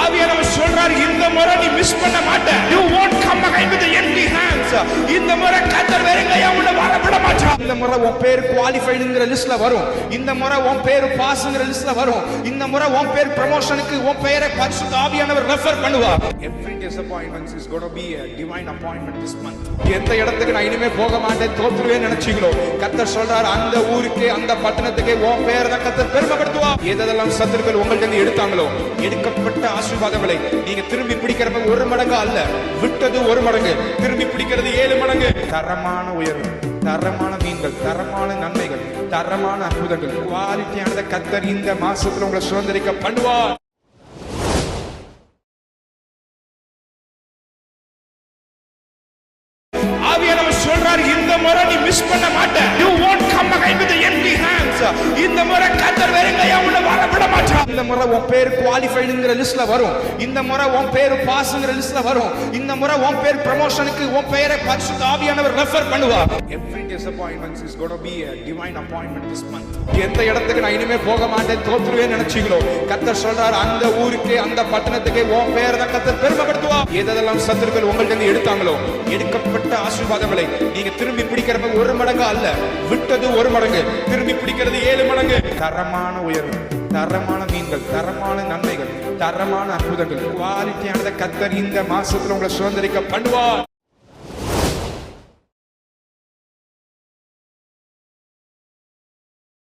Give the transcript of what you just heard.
ஆவியானவர் சொல்றார், இந்த முறை நீ மிஸ் பண்ண மாட்ட. You won't come again with the empty hands. இந்த முறை கர்த்தர் வெறுங்கையா உன்னை வர விட மாட்டார். இந்த முறை உன் பேர் குவாலிஃபைடுங்கற லிஸ்ட்ல வரும். இந்த முறை உன் பேர் பாஸ்ங்கற லிஸ்ட்ல வரும். இந்த முறை உன் பேர் ப்ரமோஷனுக்கு உன் பெயரை பரிசுத்த ஆவியானவர் ரெஃபர் பண்ணுவார். Every disappointment is going to be a divine appointment this month. எந்த இடத்துக்கு நான் இனிமே போக மாட்டேன் தோத்துருவேன் நினைச்சீங்களோ, கர்த்தர் சொல்றார், அந்த ஊருக்கு அந்த பட்டணத்துக்கு உன் பேரை தான் கர்த்தர் பெருமைப்படுத்துவார். எதெல்லாம் சத்துருக்கள் உங்கள்கிட்ட எடுத்தாங்களோ, எடுக்கப்பட்ட ஆசீர்வாதங்களை நீங்க திரும்பி பிடிக்கிறப்ப 1 மடங்கு அல்ல, விட்டது 1 மடங்கு, திரும்பி பிடிக்கிறது 7 மடங்கு. தரமான உயர்வு, தரமான மீன்கள், தரமான நன்மைகள், தரமான அற்புதங்கள், குவாலிட்டியானதை கர்த்தர் இந்த மாசத்துல உங்களை சுதந்திரிக்க பண்ணுவார். ஆவியானவர் சொல்றார், இந்த முறை நீ மிஸ் பண்ண மாட்ட. You won't come again with the empty hands. இந்த முறை கர்த்தர் வெறுங்கையா உன்னை வர விட மாட்டார். இந்த முறை உன் பேர் குவாலிஃபைடுங்கற லிஸ்ட்ல வரும். இந்த முறை உன் பேர் பாஸ்ங்கற லிஸ்ட்ல வரும். இந்த முறை உன் பேர் ப்ரமோஷனுக்கு உன் பெயரை பரிசுத்த ஆவியானவர் ரெஃபர் பண்ணுவார். Every disappointment is going to be a divine appointment this month. எந்த இடத்துக்கு நான் இனிமே போக மாட்டேன் தோத்துருவேன் நினைச்சீங்களோ, கர்த்தர் சொல்றார், அந்த ஊருக்கு அந்த பட்டணத்துக்கு உன் பேரை தான் கர்த்தர் பெருமைப்படுத்துவார். எதெல்லாம் சத்துருக்கள் உங்கள்கிட்ட எடுத்தாங்களோ, எடுக்கப்பட்ட ஆசீர்வாதங்களை நீங்க திரும்பி பிடிக்கிறப்ப 1 மடங்கு அல்ல, விட்டது 1 மடங்கு, திரும்பி பிடிக்கிறது 7 மடங்கு. தரமான உயர்வு, தரமான மீன்கள், தரமான நன்மைகள், தரமான அற்புதங்கள், குவாலிட்டியானதை கர்த்தர் இந்த மாசத்துல உங்களை சுதந்திரிக்க பண்ணுவார்.